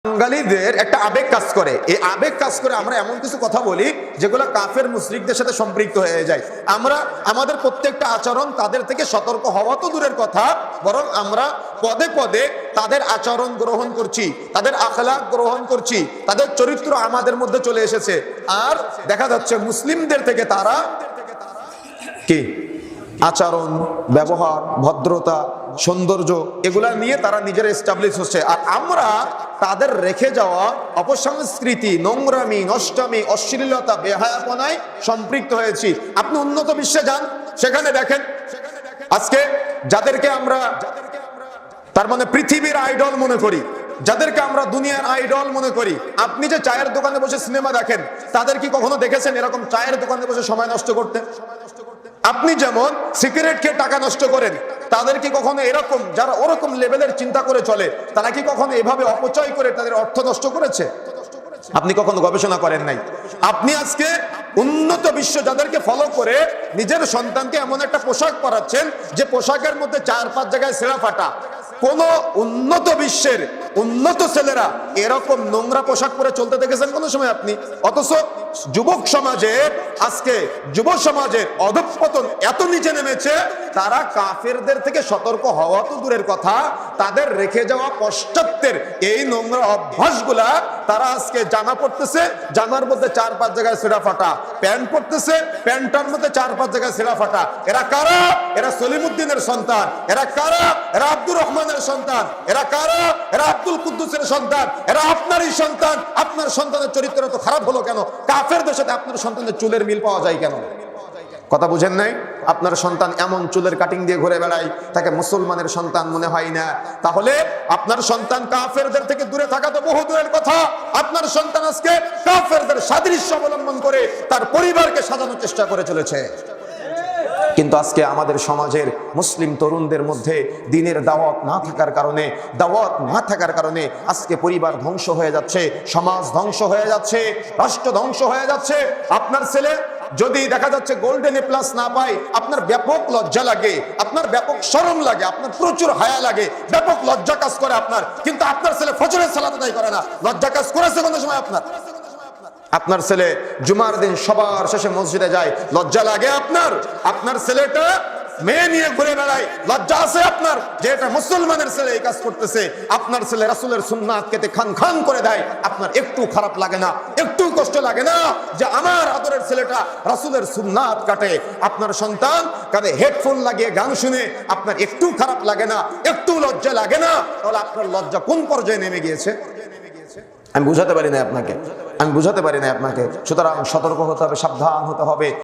বাঙালিদের একটা আবেগ কাজ করে, এই আবেগ কাজ করে আমরা এমন কিছু কথা বলি যেগুলো কাফের মুশরিকদের সাথে সম্পৃক্ত হয়ে যায়। আমরা আমাদের প্রত্যেকটা আচরণ তাদের থেকে সতর্ক হওয়া তো দূরের কথা, বরং আমরা পদে পদে তাদের আচরণ গ্রহণ করছি, তাদের আখলাক গ্রহণ করছি, তাদের চরিত্র আমাদের মধ্যে চলে এসেছে। আর দেখা যাচ্ছে মুসলিমদের থেকে তারা কি আচরণ, ব্যবহার, ভদ্রতা, সৌন্দর্য এগুলা নিয়ে তারা নিজেরা এস্টাবলিশ হচ্ছে। আর আমরা তাদের রেখে যাওয়া অপসংস্কৃতি, নোংরামি, নষ্টামি, অশ্লীলতা, বেহায়াপনায় সম্পৃক্ত হয়েছি। আপনি উন্নত বিশ্বে যান, সেখানে দেখেন আজকে যাদেরকে আমরা তার মানে পৃথিবীর আইডল মনে করি, যাদেরকে আমরা দুনিয়ার আইডল মনে করি, আপনি যে চায়ের দোকানে বসে সিনেমা দেখেন, তাদের কি কখনো দেখেছেন এরকম চায়ের দোকানে বসে সময় নষ্ট করতে? আপনি যেমন সিগারেট খেয়ে টাকা নষ্ট করেন, তাদের কি কখনো এরকম, যারা ওরকম লেভেলের চিন্তা করে চলে, তারা কি কখনো এভাবে অপচয় করে তাদের অর্থ নষ্ট করেছে? আপনি কখনো গবেষণা করেন নাই। আপনি আজকে উন্নত বিশ্ব যাদেরকে ফলো করে নিজের সন্তানকে এমন একটা পোশাক পরাচ্ছেন যে পোশাকের মধ্যে 4-5 জায়গায় ছেঁড়া ফাটা। কোন উন্নত বিশ্বের উন্নত ছেলেরা এরকম নোংরা পোশাক পরে চলতে দেখেছেন কোন সময় আপনি? অথচ যুবক সমাজের আজকে যুব সমাজের অধঃপতন এত নিচে নেমেছে, তারা কাফেরদের থেকে সতর্ক হওয়া তো দূরের কথা, তাদের রেখে যাওয়া পশ্চাত্যের এই নোংরা অভ্যাসগুলা তারা আজকে জামা পড়তেছে, জামার মধ্যে 4-5 জায়গায় ছেঁড়া ফাটা, প্যান্ট পড়তেছে, প্যান্টার মধ্যে 4-5 জায়গায় ছেঁড়া ফাটা। এরা কারা? এরা সলিমুদ্দিনের সন্তান। এরা কারা? এরা আব্দুর রহমানের সন্তান। এরা কারা? এরা আব্দুল কুদ্দুসের সন্তান। এরা আপনারই সন্তান। আপনার সন্তানের চরিত্র তো খারাপ হলো কেন? কাফেরদের সাথে আপনার সন্তানের চুলের মিল পাওয়া যায় কেন? কথা বুঝেন নাই? আপনার সন্তান এমন চুলের কাটিং দিয়ে ঘুরে বেড়ায়, তাকে মুসলমানের সন্তান মনে হয় না। তাহলে আপনার সন্তান কাফেরদের থেকে দূরে থাকা তো বহু দূরের কথা, আপনার সন্তান আজকে কাফেরদের সাদৃশ্য অবলম্বন করে তার পরিবারকে সাজানোর চেষ্টা করে চলেছে। কিন্তু আজকে আমাদের সমাজের মুসলিম তরুণদের মধ্যে দিনের দাওয়াত না থাকার কারণে আজকে পরিবার ধ্বংস হয়ে যাচ্ছে, সমাজ ধ্বংস হয়ে যাচ্ছে, রাষ্ট্র ধ্বংস হয়ে যাচ্ছে। আপনার ছেলে যদি দেখা যাচ্ছে গোল্ডেন এ প্লাস না পায়, আপনার ব্যাপক লজ্জা লাগে, আপনার ব্যাপক শরম লাগে, আপনার প্রচুর হায়া লাগে, ব্যাপক লজ্জা কাজ করে আপনার। কিন্তু আপনার ছেলে ফজরের সালাত আদায় করে না, লজ্জা কাজ করেছে কোন সময় আপনার? আপনার ছেলে জুমার দিন সবার শেষে মসজিদে যায়, লজ্জা লাগে আপনার? আপনার ছেলেটা মেয়ে নিয়ে ঘুরে বেড়ায়, লজ্জা আছে আপনার যে এটা মুসলমানের ছেলে এই কাজ করতেছে? আপনার ছেলে রাসূলের সুন্নাত কেটে খান খান করে দেয়, আপনার একটু খারাপ লাগে না, একটু কষ্ট লাগে না যে আমার আদরের ছেলেটা রাসূলের সুন্নাত কাটে? আপনার সন্তান কানে হেডফোন লাগিয়ে গান শুনে, আপনার একটু খারাপ লাগে না, একটু লজ্জা লাগে না? তাহলে আপনার লজ্জা কোন পর্যায়ে নেমে গিয়েছে? আমি বুঝাতে পারি না আপনাকে। সুতরাং সতর্ক হতে হবে, সাবধান হতে হবে।